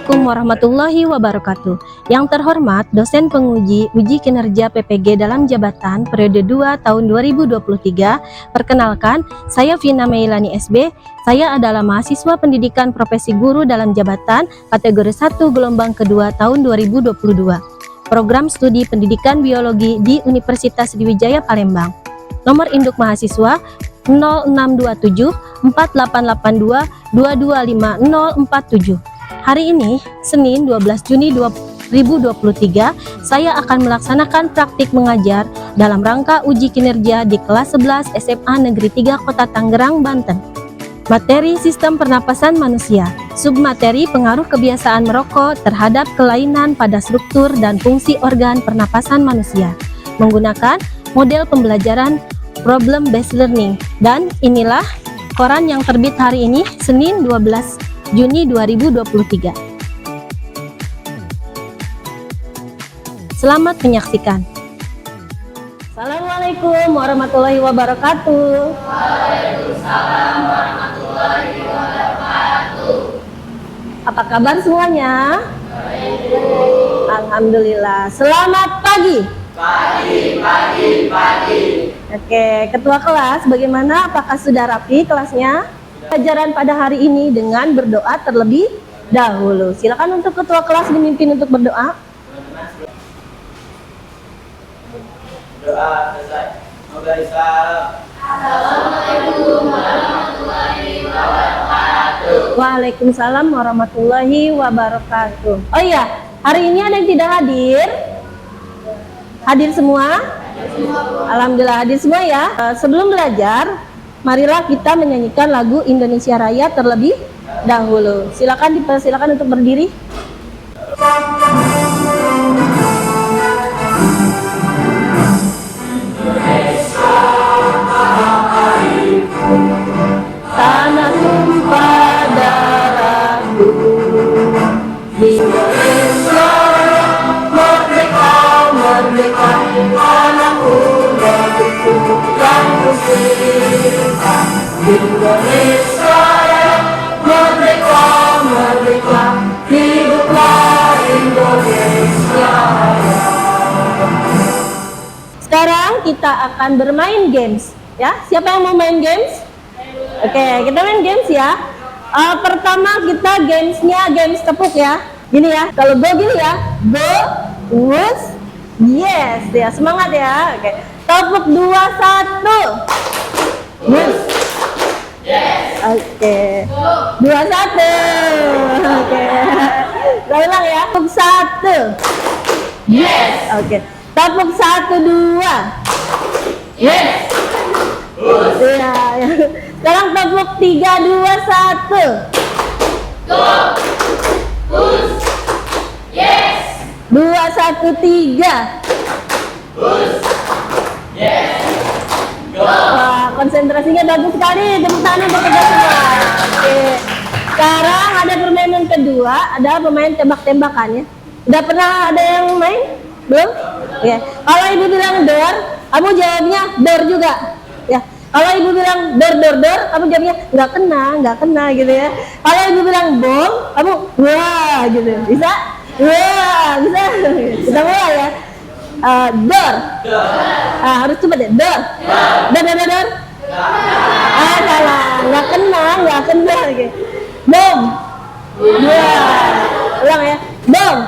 Assalamualaikum warahmatullahi wabarakatuh. Yang terhormat dosen penguji uji kinerja PPG dalam jabatan periode 2 tahun 2023. Perkenalkan, saya Vina Meilani SB. Saya adalah mahasiswa pendidikan profesi guru dalam jabatan kategori 1 gelombang kedua tahun 2022. Program studi pendidikan biologi di Universitas Sriwijaya Palembang. Nomor induk mahasiswa 0627 4882 225 047. Hari ini, Senin 12 Juni 2023, saya akan melaksanakan praktik mengajar dalam rangka uji kinerja di kelas 11 SMA Negeri 3 Kota Tangerang, Banten. Materi sistem pernapasan manusia, submateri pengaruh kebiasaan merokok terhadap kelainan pada struktur dan fungsi organ pernapasan manusia, menggunakan model pembelajaran problem based learning. Dan inilah koran yang terbit hari ini, Senin 12 Juni 2023. Selamat menyaksikan. Assalamualaikum warahmatullahi wabarakatuh. Waalaikumsalam warahmatullahi wabarakatuh. Apa kabar semuanya? Baik. Alhamdulillah. Selamat pagi. Pagi. Oke, ketua kelas, bagaimana? Apakah sudah rapi kelasnya? Pelajaran pada hari ini dengan berdoa terlebih dahulu. Silakan untuk ketua kelas dipimpin untuk berdoa. Doa selesai. Assalamualaikum warahmatullahi wabarakatuh. Waalaikumsalam warahmatullahi wabarakatuh. Oh iya, hari ini ada yang tidak hadir? Hadir semua? Alhamdulillah hadir semua ya. Sebelum belajar, marilah kita menyanyikan lagu Indonesia Raya terlebih dahulu. Silakan dipersilakan untuk berdiri. Tanah tumpah darahku, Indonesia merdeka, merdeka, tanahku negeriku yang kucinta. Indonesia merdeka, merdeka, hiduplah Indonesia. Sekarang kita akan bermain games, ya. Siapa yang mau main games? Oke, kita main games ya. Pertama kita gamesnya games tepuk ya. Gini ya, kalau go gini ya, go, wus, yes, ya semangat ya. Oke, tepuk 2, 1, wus, Yes. oke, 2, 1, oke. Kita ulang ya, tepuk 1, Yes. oke, tepuk 1, 2, Yes. iya, ya. Sekarang tepuk 3, 2, 1. Go. Push. Yes. 2, 1, 3. Push. Yes. Go. Wah, konsentrasinya bagus sekali. Tepuk tangan untuk kita semua. Oke. Sekarang ada permainan kedua, ada pemain tembak-tembakan ya. Udah pernah ada yang main? Belum? Oke. Kalau ibu bilang door, kamu jawabnya door juga. Ya. Kalau ibu bilang door, kamu jawabnya nggak kena gitu ya. Kalau ibu bilang bom, kamu wah gitu. Bisa? Wah, bisa. Kita mulai ya. Door. Harus coba deh. Door. Door. Salah. Nggak kena. Oke. Bom. Wah. Ulang ya. Bom.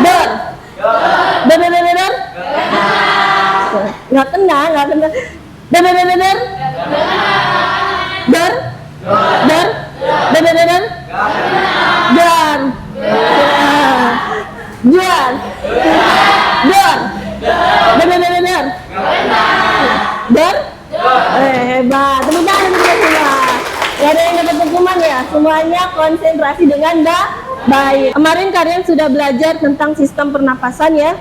Door. Door. Nggak kena. Dar. Hebat. Tepuk tangan untuk kita semua. Gak ada yang dapat hukuman ya. Semuanya konsentrasi dengan baik. Kemarin kalian sudah belajar tentang sistem pernapasan ya.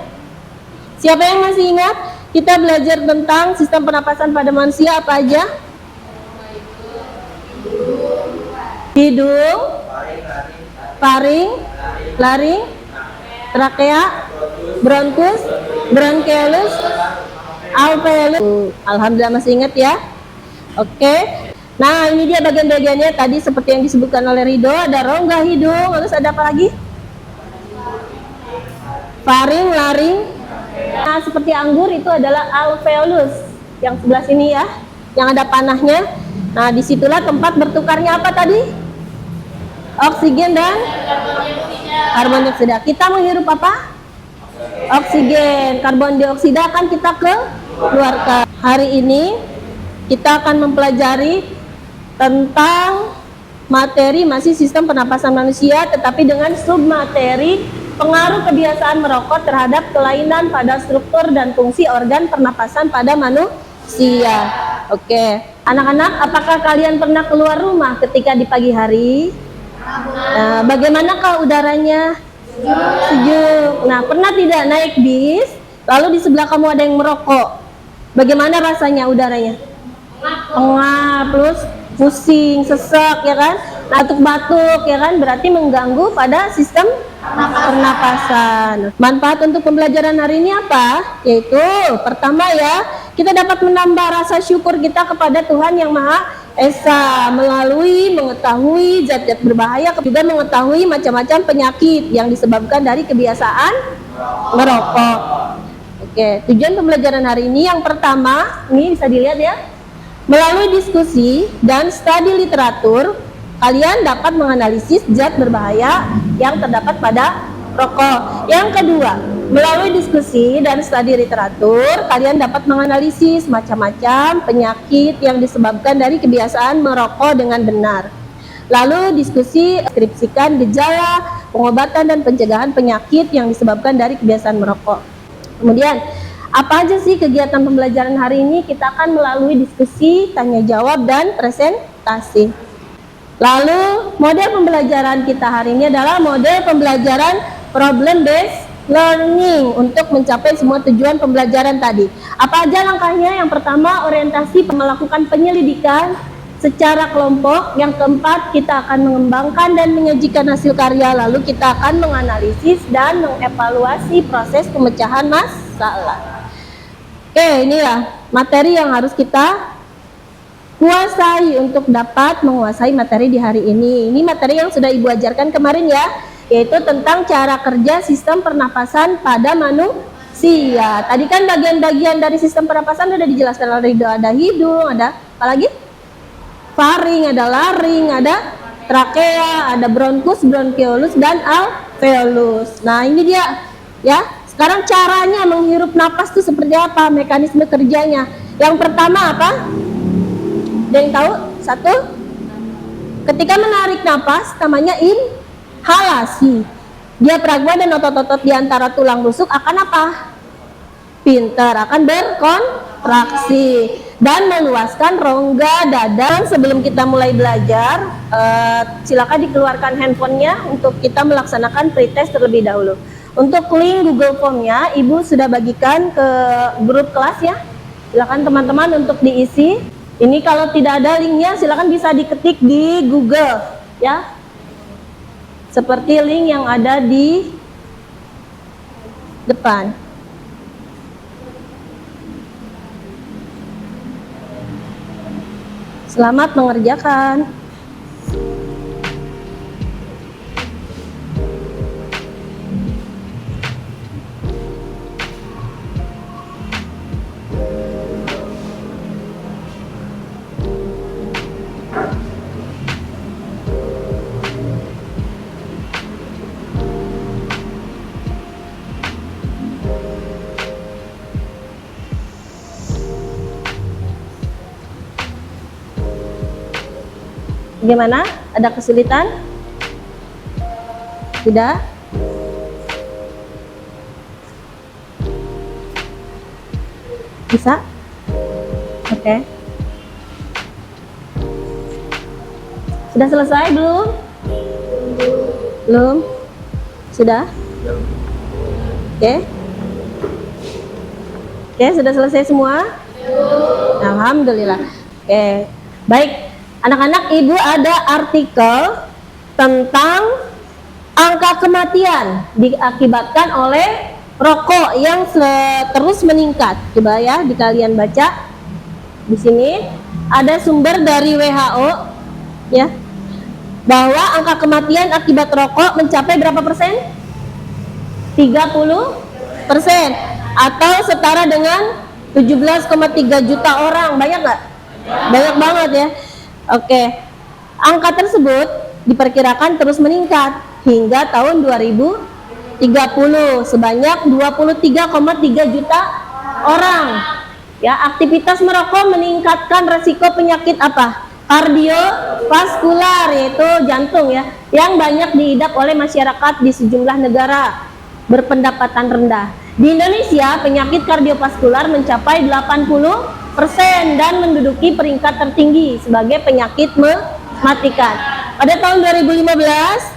Siapa yang masih ingat? Kita belajar tentang sistem pernapasan pada manusia apa aja? Hidung, faring, laring, trakea, bronkus, bronkiolus, alveolus. Alhamdulillah masih ingat ya. Oke. Nah, ini dia bagian-bagiannya tadi seperti yang disebutkan oleh Ridho, ada rongga hidung, terus ada apa lagi? Faring, laring. Nah, seperti anggur itu adalah alveolus. Yang sebelah sini ya, yang ada panahnya. Nah, disitulah tempat bertukarnya apa tadi? Oksigen dan karbon dioksida. Kita menghirup apa? Oksigen. Karbon dioksida akan kita keluarkan. Hari ini kita akan mempelajari tentang materi masih sistem pernapasan manusia, tetapi dengan submateri pengaruh kebiasaan merokok terhadap kelainan pada struktur dan fungsi organ pernapasan pada manusia. Oke, anak-anak, apakah kalian pernah keluar rumah ketika di pagi hari? Nah, bagaimanakah udaranya? Sejuk. Nah, pernah tidak naik bis, lalu di sebelah kamu ada yang merokok? Bagaimana rasanya udaranya? Pengap, terus pusing, sesek, ya kan? Batuk-batuk, ya kan? Berarti mengganggu pada sistem pernapasan. Manfaat untuk pembelajaran hari ini apa? Yaitu pertama ya, kita dapat menambah rasa syukur kita kepada Tuhan Yang Maha Esa melalui mengetahui zat-zat berbahaya, juga mengetahui macam-macam penyakit yang disebabkan dari kebiasaan merokok. Oke, tujuan pembelajaran hari ini yang pertama, ini bisa dilihat ya. Melalui diskusi dan studi literatur, kalian dapat menganalisis zat berbahaya yang terdapat pada rokok. Yang kedua, melalui diskusi dan studi literatur, kalian dapat menganalisis macam-macam penyakit yang disebabkan dari kebiasaan merokok dengan benar. Lalu diskusi deskripsikan gejala, pengobatan dan pencegahan penyakit yang disebabkan dari kebiasaan merokok. Kemudian, apa aja sih kegiatan pembelajaran hari ini? Kita akan melalui diskusi, tanya jawab, dan presentasi. Lalu, model pembelajaran kita hari ini adalah model pembelajaran problem based learning untuk mencapai semua tujuan pembelajaran tadi. Apa aja langkahnya? Yang pertama, orientasi melakukan penyelidikan secara kelompok. Yang keempat, kita akan mengembangkan dan menyajikan hasil karya. Lalu kita akan menganalisis dan mengevaluasi proses pemecahan masalah. Oke, inilah materi yang harus kita kuasai untuk dapat menguasai materi di hari ini. Ini materi yang sudah Ibu ajarkan kemarin ya, yaitu tentang cara kerja sistem pernapasan pada manusia. Tadi kan bagian-bagian dari sistem pernapasan sudah dijelaskan oleh Ridho. Ada hidung, ada apa lagi? Faring, ada laring, ada trakea, ada bronkus, bronkiolus, dan alveolus. Nah, ini dia ya. Sekarang caranya menghirup napas itu seperti apa? Mekanisme kerjanya. Yang pertama apa? Ada yang tahu? Satu, ketika menarik napas namanya inhalasi. Diafragma dan otot-otot di antara tulang rusuk akan apa? Pintar, akan berkontraksi dan meluaskan rongga dada. Sebelum kita mulai belajar, silakan dikeluarkan handphonenya untuk kita melaksanakan pretest terlebih dahulu. Untuk link Google Form-nya, Ibu sudah bagikan ke grup kelas ya. Silakan teman-teman untuk diisi. Ini kalau tidak ada linknya, silakan bisa diketik di Google ya. Seperti link yang ada di depan. Selamat mengerjakan. Gimana? Ada kesulitan? Tidak? Bisa? Oke. Sudah selesai belum? Belum? Sudah? Oke. Oke, sudah selesai semua? Alhamdulillah. Oke. Baik. Anak-anak, Ibu ada artikel tentang angka kematian diakibatkan oleh rokok yang terus meningkat. Coba ya, kalian baca di sini ada sumber dari WHO ya, bahwa angka kematian akibat rokok mencapai berapa persen? 30%, atau setara dengan 17,3 juta orang. Banyak nggak? Banyak banget ya. Oke, angka tersebut diperkirakan terus meningkat hingga tahun 2030 sebanyak 23,3 juta orang. Ya, aktivitas merokok meningkatkan resiko penyakit apa? Kardiovaskular, yaitu jantung ya, yang banyak diidap oleh masyarakat di sejumlah negara berpendapatan rendah. Di Indonesia, penyakit kardiovaskular mencapai 80% dan menduduki peringkat tertinggi sebagai penyakit mematikan. Pada tahun 2015,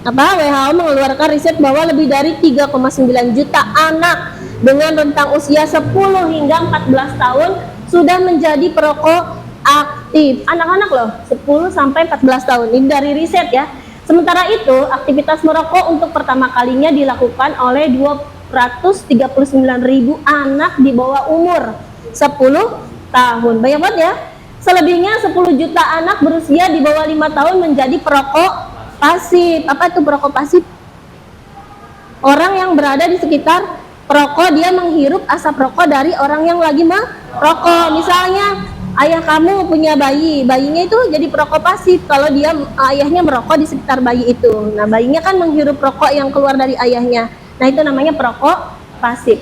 WHO mengeluarkan riset bahwa lebih dari 3,9 juta anak dengan rentang usia 10 hingga 14 tahun sudah menjadi perokok aktif. Anak-anak loh, 10 sampai 14 tahun. Ini dari riset ya. Sementara itu, aktivitas merokok untuk pertama kalinya dilakukan oleh 239.000 anak di bawah umur 10 tahun. Banyak banget ya. Selebihnya 10 juta anak berusia di bawah 5 tahun menjadi perokok pasif. Apa itu perokok pasif? Orang yang berada di sekitar perokok, dia menghirup asap rokok dari orang yang lagi merokok. Misalnya ayah kamu punya bayi, bayinya itu jadi perokok pasif kalau dia ayahnya merokok di sekitar bayi itu. Nah, bayinya kan menghirup rokok yang keluar dari ayahnya. Nah, itu namanya perokok pasif.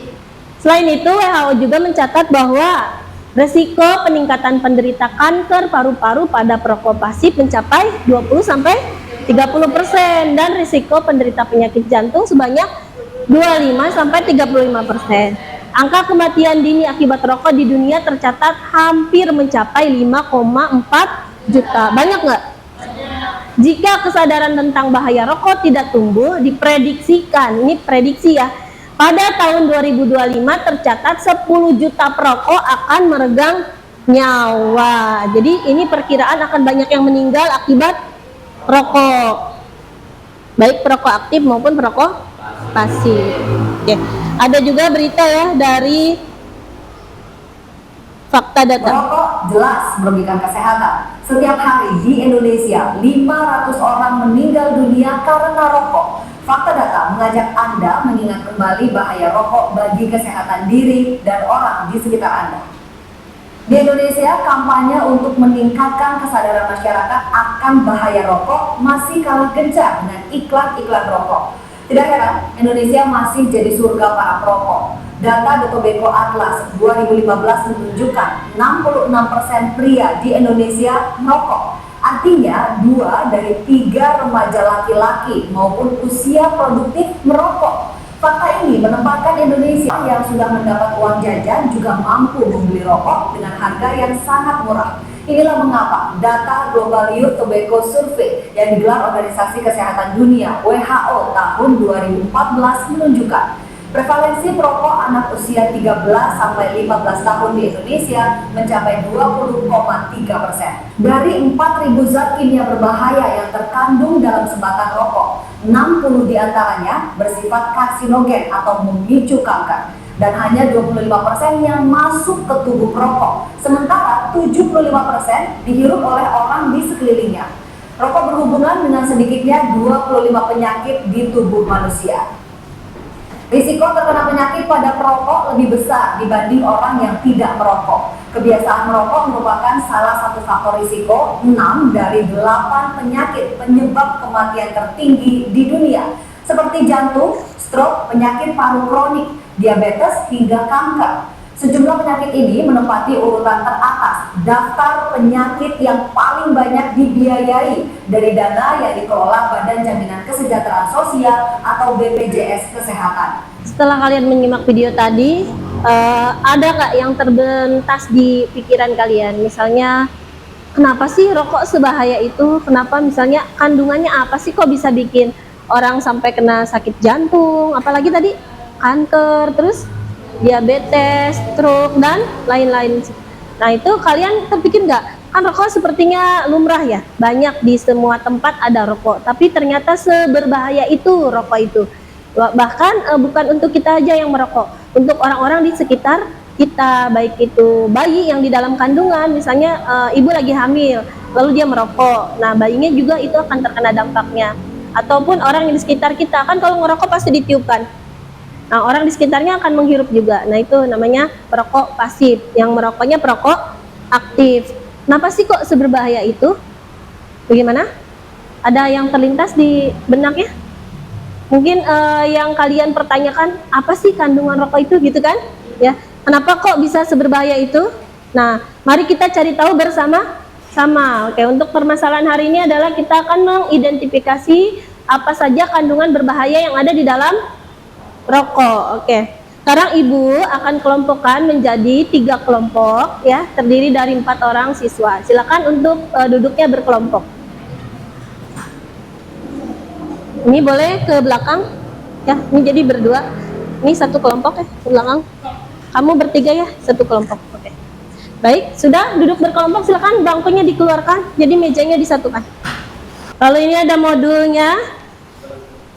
Selain itu, WHO juga mencatat bahwa resiko peningkatan penderita kanker paru-paru pada perokok pasif mencapai 20-30% dan risiko penderita penyakit jantung sebanyak 25-35%. Angka kematian dini akibat rokok di dunia tercatat hampir mencapai 5,4 juta. Banyak nggak? Jika kesadaran tentang bahaya rokok tidak tumbuh, diprediksikan, ini prediksi ya, pada tahun 2025 tercatat 10 juta perokok akan meregang nyawa. Jadi ini perkiraan akan banyak yang meninggal akibat rokok, baik perokok aktif maupun perokok pasif. Oke. Ada juga berita ya dari Fakta Data. Merokok jelas merugikan kesehatan. Setiap hari di Indonesia 500 orang meninggal dunia karena rokok. Fakta Data mengajak Anda mengingat kembali bahaya rokok bagi kesehatan diri dan orang di sekitar Anda. Di Indonesia, kampanye untuk meningkatkan kesadaran masyarakat akan bahaya rokok masih kalah gencar dengan iklan-iklan rokok. Tidak heran, Indonesia masih jadi surga para perokok. Data The Tobacco Atlas 2015 menunjukkan 66% pria di Indonesia merokok. Artinya 2 dari 3 remaja laki-laki maupun usia produktif merokok. Fakta ini menempatkan Indonesia yang sudah mendapat uang jajan juga mampu membeli rokok dengan harga yang sangat murah. Inilah mengapa data Global Youth Tobacco Survey yang digelar Organisasi Kesehatan Dunia WHO tahun 2014 menunjukkan prevalensi perokok anak usia 13-15 tahun di Indonesia mencapai 20,3%. Dari 4.000 zat kimia berbahaya yang terkandung dalam sebatang rokok, 60 diantaranya bersifat karsinogen atau memicu kanker. Dan hanya 25% yang masuk ke tubuh perokok, sementara 75% dihirup oleh orang di sekelilingnya. Rokok berhubungan dengan sedikitnya 25 penyakit di tubuh manusia. Risiko terkena penyakit pada perokok lebih besar dibanding orang yang tidak merokok. Kebiasaan merokok merupakan salah satu faktor risiko 6 dari 8 penyakit penyebab kematian tertinggi di dunia, seperti jantung, stroke, penyakit paru kronik, diabetes, hingga kanker. Sejumlah penyakit ini menempati urutan teratas daftar penyakit yang paling banyak dibiayai dari dana yang dikelola Badan Jaminan Kesejahteraan Sosial atau BPJS Kesehatan. Setelah kalian menyimak video tadi, ada nggak yang terbentas di pikiran kalian? Misalnya, kenapa sih rokok sebahaya itu? Kenapa misalnya kandungannya apa sih kok bisa bikin orang sampai kena sakit jantung? Apalagi tadi kanker, terus diabetes, stroke, dan lain-lain. Nah, itu kalian terpikir nggak? Kan rokok sepertinya lumrah ya, banyak di semua tempat ada rokok, tapi ternyata seberbahaya itu rokok itu. Bahkan bukan untuk kita aja yang merokok, untuk orang-orang di sekitar kita, baik itu bayi yang di dalam kandungan, misalnya ibu lagi hamil, lalu dia merokok, nah bayinya juga itu akan terkena dampaknya. Ataupun orang yang di sekitar kita, kan kalau ngerokok pasti ditiupkan. Nah, orang di sekitarnya akan menghirup juga. Nah, itu namanya perokok pasif. Yang merokoknya perokok aktif. Kenapa sih kok seberbahaya itu? Bagaimana? Ada yang terlintas di benaknya? Mungkin yang kalian pertanyakan, apa sih kandungan rokok itu gitu kan? Ya, kenapa kok bisa seberbahaya itu? Nah, mari kita cari tahu bersama-sama. Oke, untuk permasalahan hari ini adalah kita akan mengidentifikasi apa saja kandungan berbahaya yang ada di dalam rokok. Oke. Sekarang ibu akan kelompokkan menjadi 3 kelompok ya, terdiri dari 4 orang siswa. Silakan untuk duduknya berkelompok. Ini boleh ke belakang ya, ini jadi berdua. Ini satu kelompok ya, ke belakang. Kamu bertiga ya, satu kelompok. Oke. Baik, sudah duduk berkelompok, silakan bangkunya dikeluarkan, jadi mejanya disatukan. Lalu ini ada modulnya.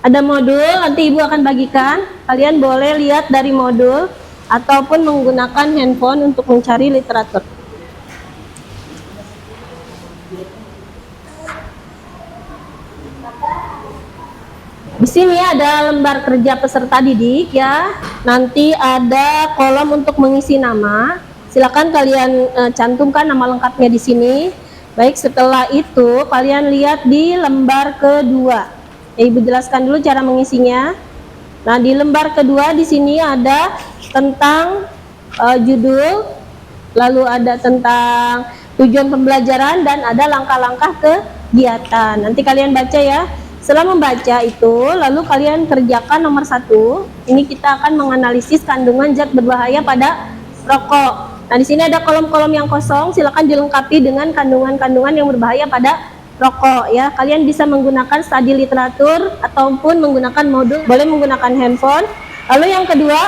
Ada modul, nanti ibu akan bagikan. Kalian boleh lihat dari modul ataupun menggunakan handphone untuk mencari literatur. Di sini ada lembar kerja peserta didik ya. Nanti ada kolom untuk mengisi nama. Silakan kalian cantumkan nama lengkapnya di sini. Baik, setelah itu kalian lihat di lembar kedua. Ibu jelaskan dulu cara mengisinya. Nah, di lembar kedua di sini ada tentang judul, lalu ada tentang tujuan pembelajaran dan ada langkah-langkah kegiatan. Nanti kalian baca ya. Setelah membaca itu, lalu kalian kerjakan nomor 1. Ini kita akan menganalisis kandungan zat berbahaya pada rokok. Nah, di sini ada kolom-kolom yang kosong. Silakan dilengkapi dengan kandungan-kandungan yang berbahaya pada rokok ya. Kalian bisa menggunakan studi literatur ataupun menggunakan modul, boleh menggunakan handphone. Lalu yang kedua,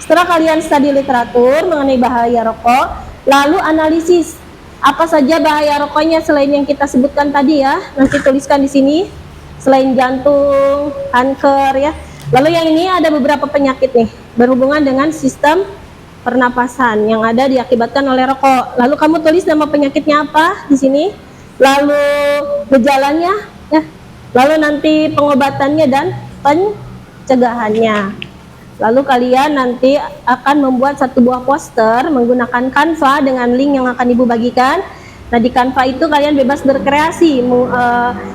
setelah kalian studi literatur mengenai bahaya rokok, lalu analisis apa saja bahaya rokoknya selain yang kita sebutkan tadi ya. Nanti tuliskan di sini, selain jantung, kanker ya. Lalu yang ini ada beberapa penyakit nih berhubungan dengan sistem pernapasan yang ada diakibatkan oleh rokok. Lalu kamu tulis nama penyakitnya apa di sini, lalu gejalanya ya, lalu nanti pengobatannya dan pencegahannya. Lalu kalian nanti akan membuat satu buah poster menggunakan Canva dengan link yang akan ibu bagikan. Nah, di Canva itu kalian bebas berkreasi.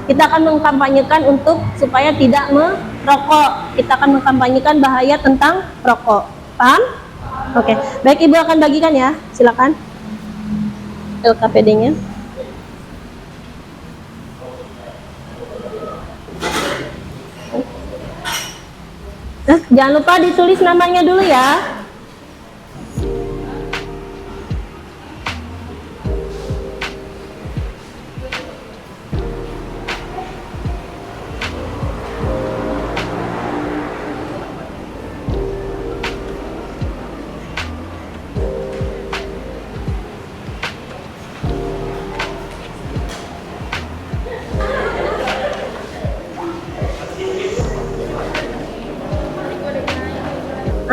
Kita akan mengkampanyekan untuk supaya tidak merokok. Kita akan mengkampanyekan bahaya tentang rokok. Paham? Oke, baik, ibu akan bagikan ya. Silakan LKPD-nya. Jangan lupa ditulis namanya dulu ya.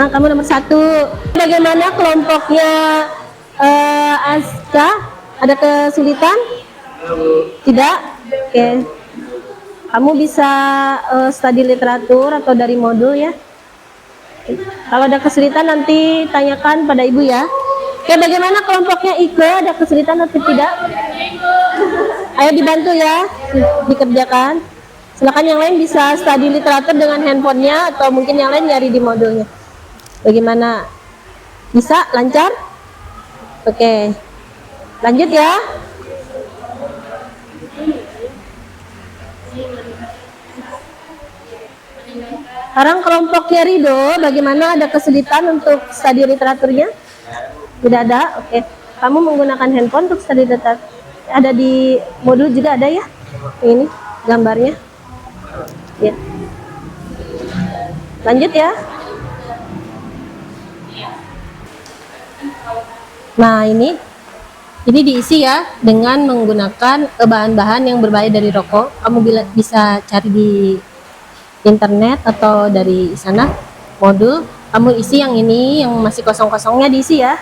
Nah, kamu nomor 1. Bagaimana kelompoknya Aska? Ada kesulitan? Tidak? Oke. Kamu bisa studi literatur atau dari modul ya. Kalau ada kesulitan nanti tanyakan pada ibu ya. Oke, bagaimana kelompoknya Ike? Ada kesulitan atau tidak? Ayo dibantu ya, dikerjakan. Silakan yang lain bisa studi literatur dengan handphonenya atau mungkin yang lain nyari di modulnya. Bagaimana? Bisa? Lancar? Oke. Lanjut ya. Sekarang kelompoknya Rido, bagaimana, ada kesulitan untuk studi literaturnya? Tidak ada? Oke. Kamu menggunakan handphone untuk studi literatur. Ada di modul juga ada ya? Ini gambarnya. Ya. Lanjut ya. Nah, ini diisi ya dengan menggunakan bahan-bahan yang berbahaya dari rokok. Kamu bisa cari di internet atau dari sana modul. Kamu isi yang ini, yang masih kosong-kosongnya diisi ya.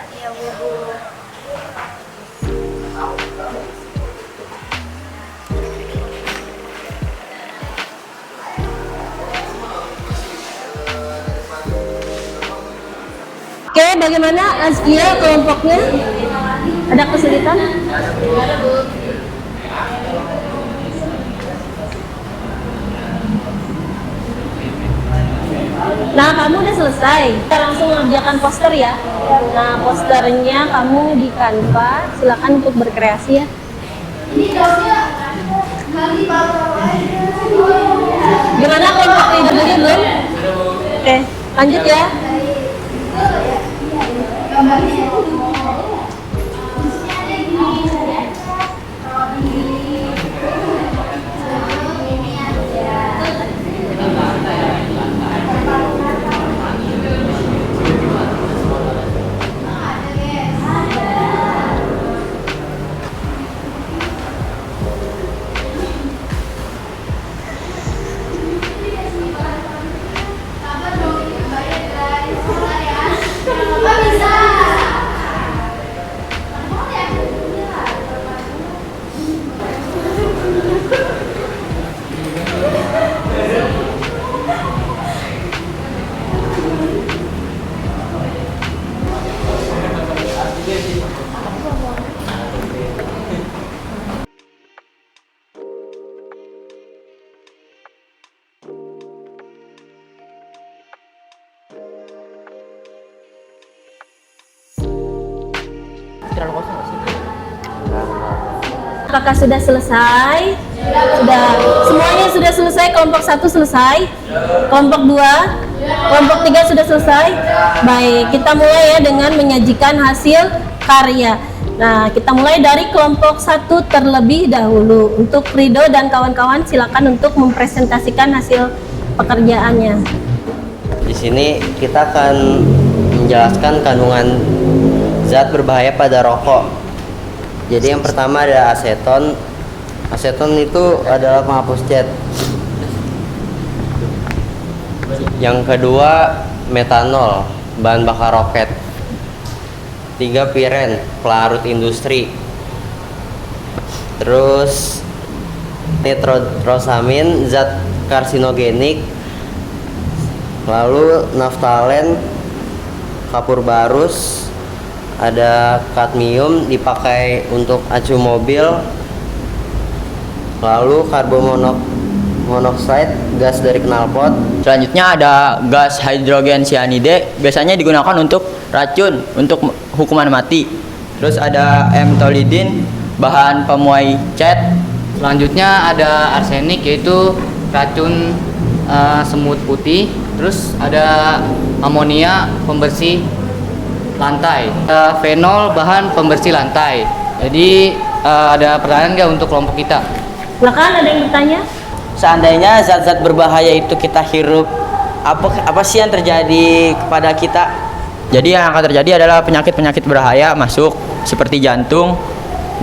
Oke, bagaimana Azkia kelompoknya? Ada kesulitan? Nah, kamu udah selesai. Kita langsung mengerjakan poster ya. Nah, posternya kamu di Canva. Silakan untuk berkreasi ya. Gimana kelompok leadernya belum? Oke, lanjut ya. Apakah sudah selesai? Sudah. Semuanya sudah selesai. Kelompok 1 selesai. Kelompok 2, kelompok 3 sudah selesai. Baik, kita mulai ya dengan menyajikan hasil karya. Nah, kita mulai dari kelompok 1 terlebih dahulu. Untuk Rido dan kawan-kawan silakan untuk mempresentasikan hasil pekerjaannya. Di sini kita akan menjelaskan kandungan zat berbahaya pada rokok. Jadi yang pertama ada aseton. Aseton itu adalah penghapus cat. Yang kedua metanol, bahan bakar roket. 3 piren, pelarut industri. Terus nitrosamin, zat karsinogenik. Lalu naftalen, kapur barus. Ada kadmium dipakai untuk acu mobil. Lalu karbon monoksida, gas dari knalpot. Selanjutnya ada gas hidrogen cyanide, biasanya digunakan untuk racun, untuk hukuman mati. Terus ada M-tolidin, bahan pemuai cat. Selanjutnya ada arsenik, yaitu racun semut putih. Terus ada amonia, pembersih lantai. Fenol, bahan pembersih lantai. Jadi ada pertanyaan nggak untuk kelompok kita? Silakan, ada yang bertanya? Seandainya zat-zat berbahaya itu kita hirup, apa sih yang terjadi kepada kita? Jadi yang akan terjadi adalah penyakit-penyakit berbahaya masuk seperti jantung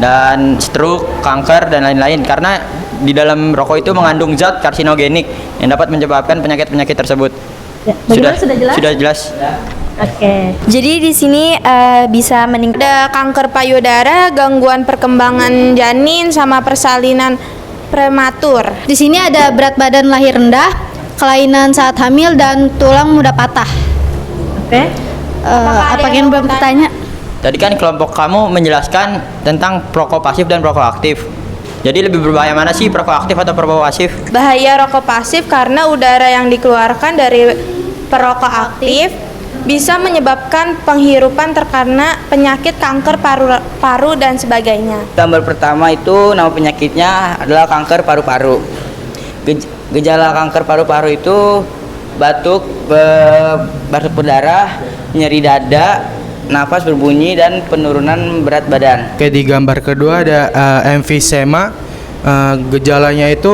dan stroke, kanker dan lain-lain, karena di dalam rokok itu mengandung zat karsinogenik yang dapat menyebabkan penyakit-penyakit tersebut. Ya, bagaimana, sudah jelas? Sudah jelas. Oke. Jadi di sini bisa meningkat ada kanker payudara, gangguan perkembangan janin, sama persalinan prematur. Di sini ada berat badan lahir rendah, kelainan saat hamil, dan tulang mudah patah. Oke. Apa yang belum bertanya? Tadi kan kelompok kamu menjelaskan tentang perokok pasif dan perokok aktif. Jadi lebih berbahaya mana sih, perokok aktif atau perokok pasif? Bahaya rokok pasif karena udara yang dikeluarkan dari perokok aktif bisa menyebabkan penghirupan terkena penyakit kanker paru dan sebagainya. Gambar pertama itu nama penyakitnya adalah kanker paru-paru. Gejala kanker paru-paru itu batuk berdarah, nyeri dada, nafas berbunyi, dan penurunan berat badan. Oke, di gambar kedua ada emfisema. Gejalanya itu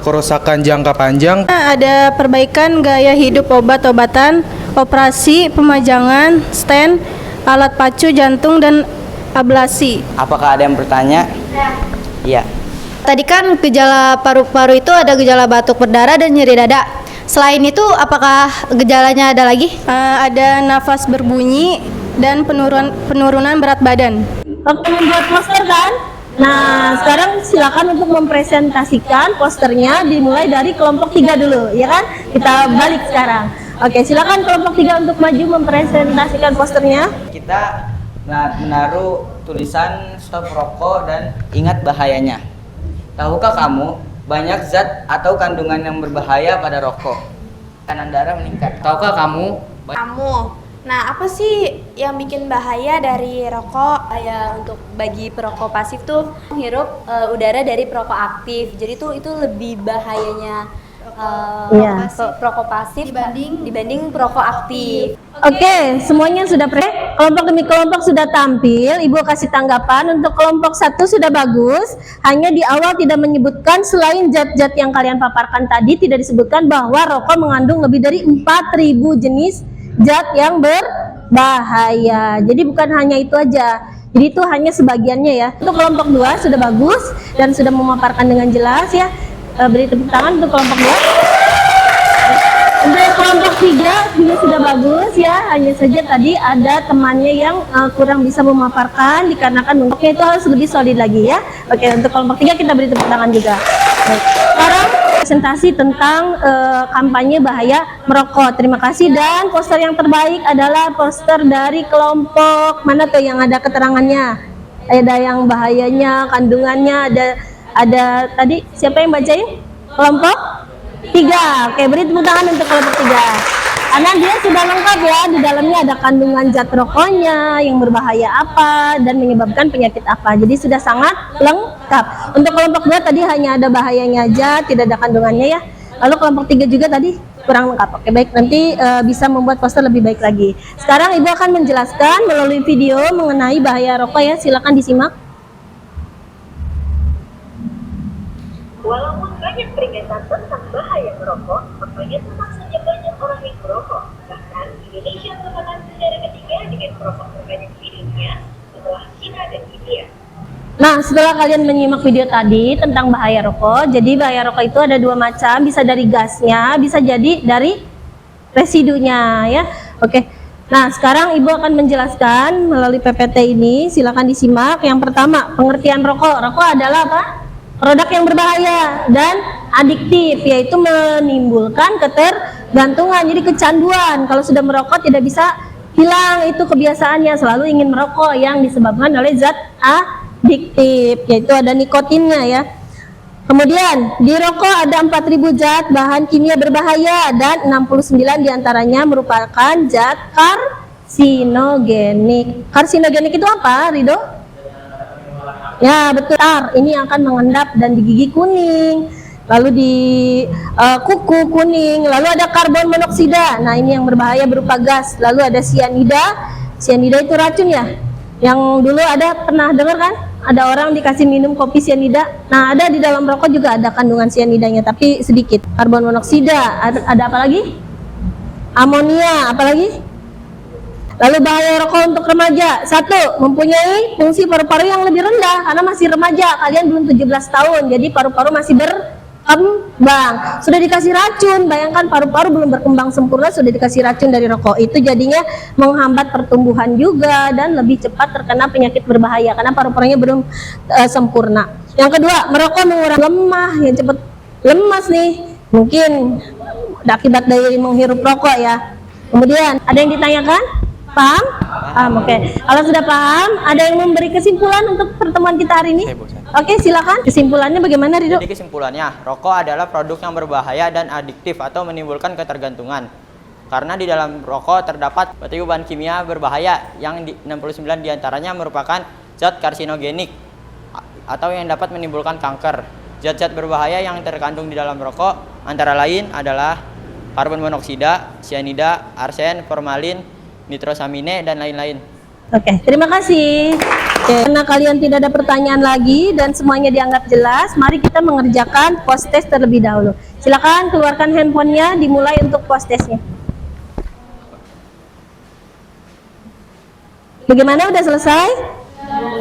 kerusakan jangka panjang. Ada perbaikan gaya hidup, obat-obatan, operasi, pemajangan, stent, alat pacu jantung, dan ablasi. Apakah ada yang bertanya? Iya. Tadi kan gejala paru-paru itu ada gejala batuk berdarah dan nyeri dada. Selain itu, apakah gejalanya ada lagi? Ada nafas berbunyi dan penurunan berat badan. Waktu membuat poster kan? Nah, sekarang silakan untuk mempresentasikan posternya dimulai dari kelompok 3 dulu, ya kan? Kita balik sekarang. Oke, silakan kelompok 3 untuk maju mempresentasikan posternya. Kita menaruh tulisan stop rokok dan ingat bahayanya. Tahukah kamu banyak zat atau kandungan yang berbahaya pada rokok? Tekanan darah meningkat. Tahukah kamu? Nah, apa sih yang bikin bahaya dari rokok? Untuk bagi perokok pasif tuh menghirup udara dari perokok aktif. Jadi tuh itu lebih bahayanya perokok pasif dibanding perokok aktif. Oke, semuanya sudah kelompok demi kelompok sudah tampil. Ibu kasih tanggapan untuk kelompok 1 sudah bagus. Hanya di awal tidak menyebutkan selain zat-zat yang kalian paparkan tadi, tidak disebutkan bahwa rokok mengandung lebih dari 4.000 jenis zat yang berbahaya. Jadi bukan hanya itu aja. Jadi itu hanya sebagiannya ya. Untuk kelompok 2 sudah bagus dan sudah memaparkan dengan jelas ya. Beri tepuk tangan untuk kelompok 2. Untuk kelompok 3 juga sudah bagus ya. Hanya saja tadi ada temannya yang kurang bisa memaparkan dikarenakan bentuknya itu harus lebih solid lagi ya. Oke, untuk kelompok 3 kita beri tepuk tangan juga. Baik. Sekarang presentasi tentang kampanye bahaya merokok. Terima kasih, dan poster yang terbaik adalah poster dari kelompok mana tuh yang ada keterangannya, ada yang bahayanya, kandungannya, ada tadi siapa yang bacain? Kelompok 3. Oke, beri tepuk tangan untuk kelompok 3. Karena dia sudah lengkap ya, di dalamnya ada kandungan zat rokoknya, yang berbahaya apa, dan menyebabkan penyakit apa. Jadi sudah sangat lengkap. Untuk kelompok 2 tadi hanya ada bahayanya aja, tidak ada kandungannya ya. Lalu kelompok 3 juga tadi kurang lengkap. Oke, baik, nanti bisa membuat poster lebih baik lagi. Sekarang Ibu akan menjelaskan melalui video mengenai bahaya rokok ya, silakan disimak. Walaupun banyak peringatan tentang bahaya merokok, faktanya tetap saja banyak orang yang merokok. Bahkan Indonesia merupakan negara ketiga dengan perokok terbanyak di dunia setelah China dan India. Nah, setelah kalian menyimak video tadi tentang bahaya rokok, jadi bahaya rokok itu ada 2 macam, bisa dari gasnya, bisa jadi dari residunya ya. Oke. Nah, sekarang Ibu akan menjelaskan melalui PPT ini, silakan disimak. Yang pertama, pengertian rokok. Rokok adalah apa? Produk yang berbahaya dan adiktif, yaitu menimbulkan ketergantungan, jadi kecanduan. Kalau sudah merokok tidak bisa hilang itu kebiasaannya, selalu ingin merokok, yang disebabkan oleh zat adiktif, yaitu ada nikotinnya ya. Kemudian di rokok ada 4.000 zat bahan kimia berbahaya dan 69 diantaranya merupakan zat karsinogenik. Karsinogenik itu apa, Rido? Ya betul, ini akan mengendap dan di gigi kuning, lalu di kuku kuning, lalu ada karbon monoksida. Nah, ini yang berbahaya berupa gas. Lalu ada sianida. Sianida itu racun ya. Yang dulu ada pernah dengar kan? Ada orang dikasih minum kopi sianida. Nah, ada di dalam rokok juga ada kandungan sianidanya, tapi sedikit. Karbon monoksida. Ada apa lagi? Amonia. Apa lagi? Lalu bahaya rokok untuk remaja. 1, mempunyai fungsi paru-paru yang lebih rendah karena masih remaja. Kalian belum 17 tahun, jadi paru-paru masih berkembang. Sudah dikasih racun, bayangkan paru-paru belum berkembang sempurna, sudah dikasih racun dari rokok. Itu jadinya menghambat pertumbuhan juga dan lebih cepat terkena penyakit berbahaya karena paru-parunya belum sempurna. Yang kedua, merokok mengurangi lemah, yang cepat lemas nih. Mungkin akibat dari menghirup rokok ya. Kemudian, ada yang ditanyakan? Paham? Paham, oke. Kalau sudah paham, ada yang memberi kesimpulan untuk pertemuan kita hari ini? Oke, silakan. Kesimpulannya bagaimana, Rido? Jadi kesimpulannya, rokok adalah produk yang berbahaya dan adiktif atau menimbulkan ketergantungan. Karena di dalam rokok terdapat bahan kimia berbahaya yang 69 diantaranya merupakan zat karsinogenik atau yang dapat menimbulkan kanker. Zat-zat berbahaya yang terkandung di dalam rokok antara lain adalah karbon monoksida, sianida, arsen, formalin, nitrosamine, dan lain-lain. Oke, terima kasih. Karena kalian tidak ada pertanyaan lagi dan semuanya dianggap jelas, mari kita mengerjakan post test terlebih dahulu. Silakan keluarkan handphonenya, dimulai untuk post testnya. Bagaimana, udah selesai?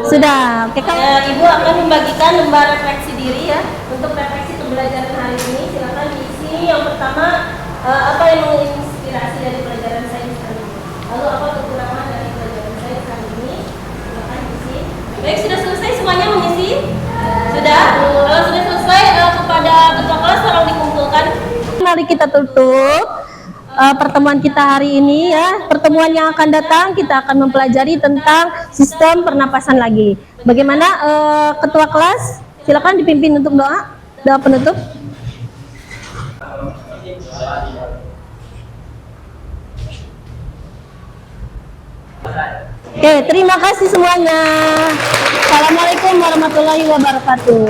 Sudah. Oke, Ibu akan membagikan lembar refleksi diri ya. Untuk refleksi pembelajaran hari ini, silakan diisi. Yang pertama, Apa yang menginspirasi dari pelajaran sains kali ini? Lalu apa kekurangan dari pelajaran sains kali ini? Silakan isi. Baik, sudah selesai semuanya mengisi? Sudah? Kalau sudah selesai, kepada ketua kelas tolong dikumpulkan. Mari kita tutup pertemuan kita hari ini ya. Pertemuan yang akan datang kita akan mempelajari tentang sistem pernapasan lagi. Bagaimana ketua kelas? Silakan dipimpin untuk doa penutup. Oke, terima kasih semuanya. Assalamualaikum warahmatullahi wabarakatuh.